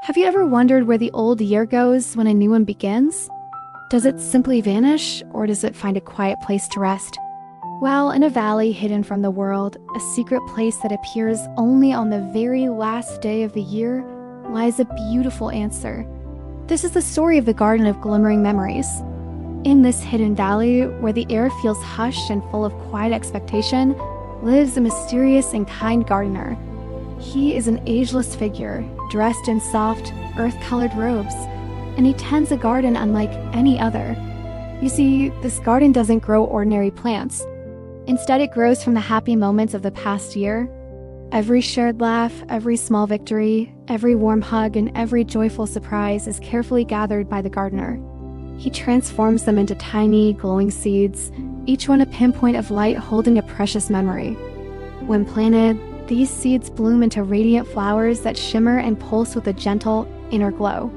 Have you ever wondered where the old year goes when a new one begins? Does it simply vanish, or does it find a quiet place to rest? Well, in a valley hidden from the world, a secret place that appears only on the very last day of the year, lies a beautiful answer. This is the story of the Garden of Glimmering Memories. In this hidden valley, where the air feels hushed and full of quiet expectation, lives a mysterious and kind gardener. He is an ageless figure, dressed in soft, earth-colored robes, and he tends a garden unlike any other. You see, this garden doesn't grow ordinary plants. Instead, it grows from the happy moments of the past year. Every shared laugh, every small victory, every warm hug, and every joyful surprise is carefully gathered by the gardener. He transforms them into tiny, glowing seeds, each one a pinpoint of light holding a precious memory. When planted, these seeds bloom into radiant flowers that shimmer and pulse with a gentle, inner glow.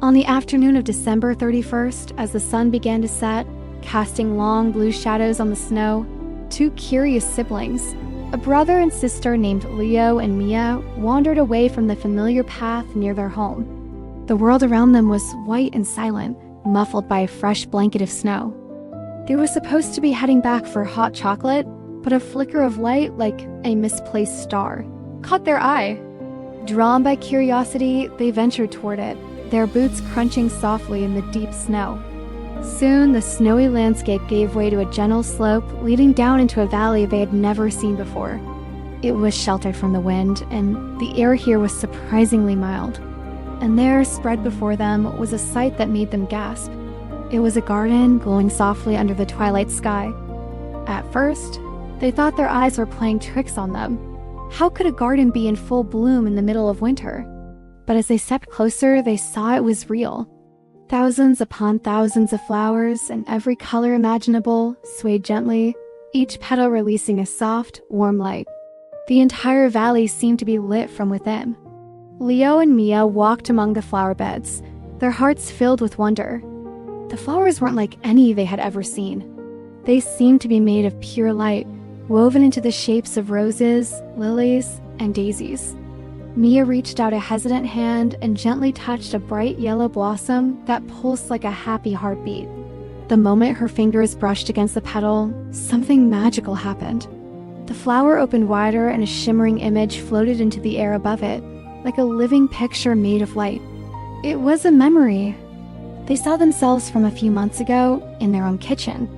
On the afternoon of December 31st, as the sun began to set, casting long blue shadows on the snow, two curious siblings, a brother and sister named Leo and Mia, wandered away from the familiar path near their home. The world around them was white and silent, muffled by a fresh blanket of snow. They were supposed to be heading back for hot chocolate, but a flicker of light, like a misplaced star, caught their eye. Drawn by curiosity, they ventured toward it, their boots crunching softly in the deep snow. Soon, the snowy landscape gave way to a gentle slope leading down into a valley they had never seen before. It was sheltered from the wind, and the air here was surprisingly mild. And there, spread before them, was a sight that made them gasp. It was a garden glowing softly under the twilight sky. At first, they thought their eyes were playing tricks on them. How could a garden be in full bloom in the middle of winter? But as they stepped closer, they saw it was real. Thousands upon thousands of flowers in every color imaginable swayed gently, each petal releasing a soft, warm light. The entire valley seemed to be lit from within. Leo and Mia walked among the flower beds, their hearts filled with wonder. The flowers weren't like any they had ever seen. They seemed to be made of pure light, woven into the shapes of roses, lilies, and daisies. Mia reached out a hesitant hand and gently touched a bright yellow blossom that pulsed like a happy heartbeat. The moment her fingers brushed against the petal, something magical happened. The flower opened wider and a shimmering image floated into the air above it, like a living picture made of light. It was a memory. They saw themselves from a few months ago in their own kitchen.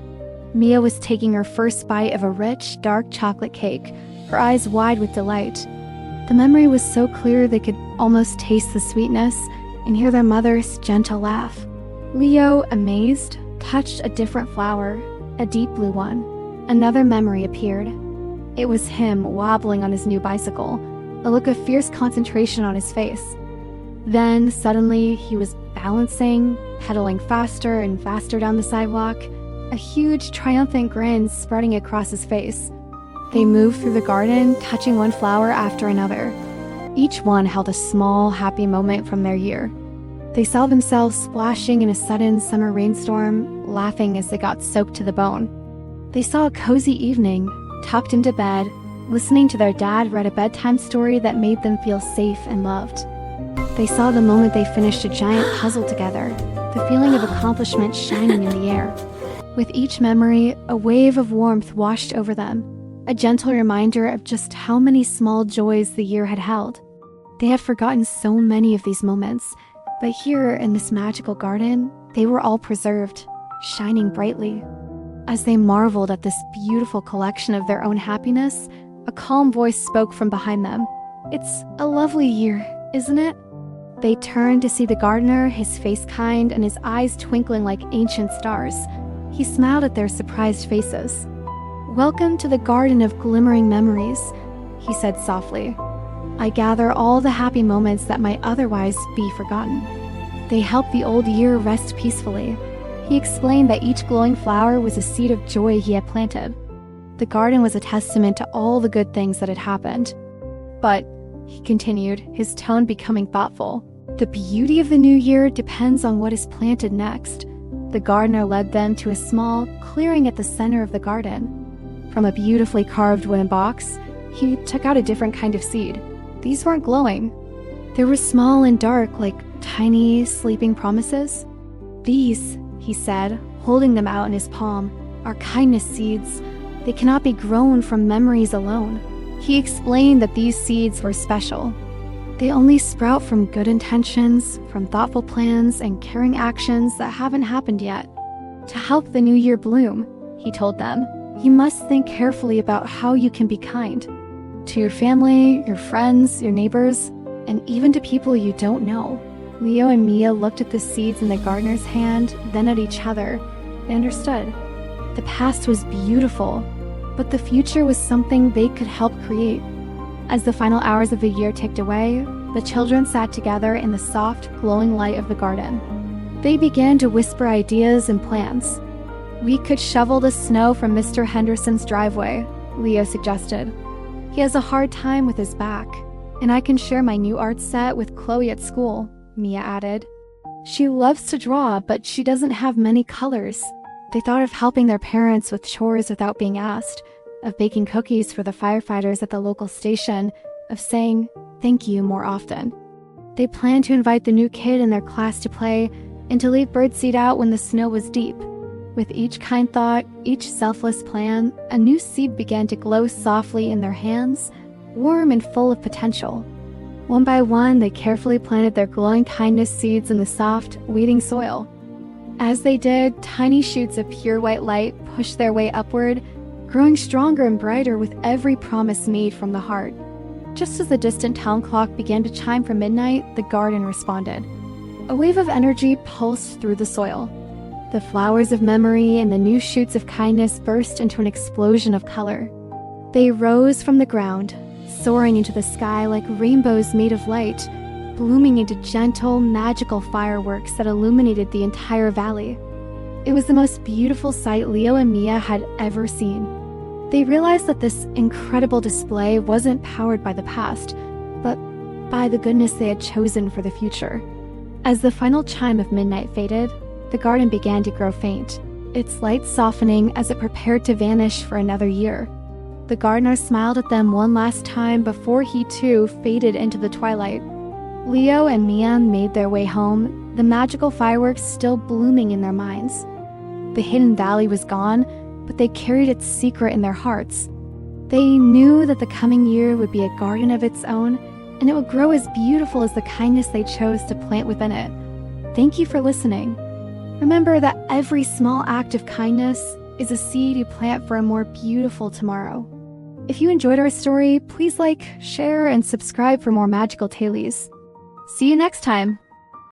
Mia was taking her first bite of a rich, dark chocolate cake, her eyes wide with delight. The memory was so clear they could almost taste the sweetness and hear their mother's gentle laugh. Leo, amazed, touched a different flower, a deep blue one. Another memory appeared. It was him wobbling on his new bicycle, a look of fierce concentration on his face. Then, suddenly, he was balancing, pedaling faster and faster down the sidewalk, a huge, triumphant grin spreading across his face. They moved through the garden, touching one flower after another. Each one held a small, happy moment from their year. They saw themselves splashing in a sudden summer rainstorm, laughing as they got soaked to the bone. They saw a cozy evening, tucked into bed, listening to their dad read a bedtime story that made them feel safe and loved. They saw the moment they finished a giant puzzle together, the feeling of accomplishment shining in the air. With each memory, a wave of warmth washed over them, a gentle reminder of just how many small joys the year had held. They had forgotten so many of these moments, but here in this magical garden, they were all preserved, shining brightly. As they marveled at this beautiful collection of their own happiness, a calm voice spoke from behind them. "It's a lovely year, isn't it?" They turned to see the gardener, his face kind and his eyes twinkling like ancient stars. He smiled at their surprised faces. "Welcome to the Garden of Glimmering Memories," he said softly. "I gather all the happy moments that might otherwise be forgotten. They help the old year rest peacefully." He explained that each glowing flower was a seed of joy he had planted. The garden was a testament to all the good things that had happened. "But," he continued, his tone becoming thoughtful, "the beauty of the new year depends on what is planted next." The gardener led them to a small clearing at the center of the garden. From a beautifully carved wooden box, he took out a different kind of seed. These weren't glowing. They were small and dark, like tiny, sleeping promises. "These," he said, holding them out in his palm, "are kindness seeds. They cannot be grown from memories alone." He explained that these seeds were special. They only sprout from good intentions, from thoughtful plans and caring actions that haven't happened yet. To help the new year bloom, he told them, you must think carefully about how you can be kind. To your family, your friends, your neighbors, and even to people you don't know. Leo and Mia looked at the seeds in the gardener's hand, then at each other. They understood. The past was beautiful, but the future was something they could help create. As the final hours of the year ticked away, the children sat together in the soft, glowing light of the garden. They began to whisper ideas and plans. "We could shovel the snow from Mr. Henderson's driveway," Leo suggested. "He has a hard time with his back. And I can share my new art set with Chloe at school," Mia added. "She loves to draw, but she doesn't have many colors." They thought of helping their parents with chores without being asked, of baking cookies for the firefighters at the local station, of saying thank you more often. They planned to invite the new kid in their class to play and to leave birdseed out when the snow was deep. With each kind thought, each selfless plan, a new seed began to glow softly in their hands, warm and full of potential. One by one, they carefully planted their glowing kindness seeds in the soft, waiting soil. As they did, tiny shoots of pure white light pushed their way upward, growing stronger and brighter with every promise made from the heart. Just as the distant town clock began to chime for midnight, the garden responded. A wave of energy pulsed through the soil. The flowers of memory and the new shoots of kindness burst into an explosion of color. They rose from the ground, soaring into the sky like rainbows made of light, blooming into gentle, magical fireworks that illuminated the entire valley. It was the most beautiful sight Leo and Mia had ever seen. They realized that this incredible display wasn't powered by the past, but by the goodness they had chosen for the future. As the final chime of midnight faded, the garden began to grow faint, its light softening as it prepared to vanish for another year. The gardener smiled at them one last time before he too faded into the twilight. Leo and Mia made their way home, the magical fireworks still blooming in their minds. The hidden valley was gone, but they carried its secret in their hearts. They knew that the coming year would be a garden of its own, and it would grow as beautiful as the kindness they chose to plant within it. Thank you for listening. Remember that every small act of kindness is a seed you plant for a more beautiful tomorrow. If you enjoyed our story, please like, share, and subscribe for more magical tales. See you next time!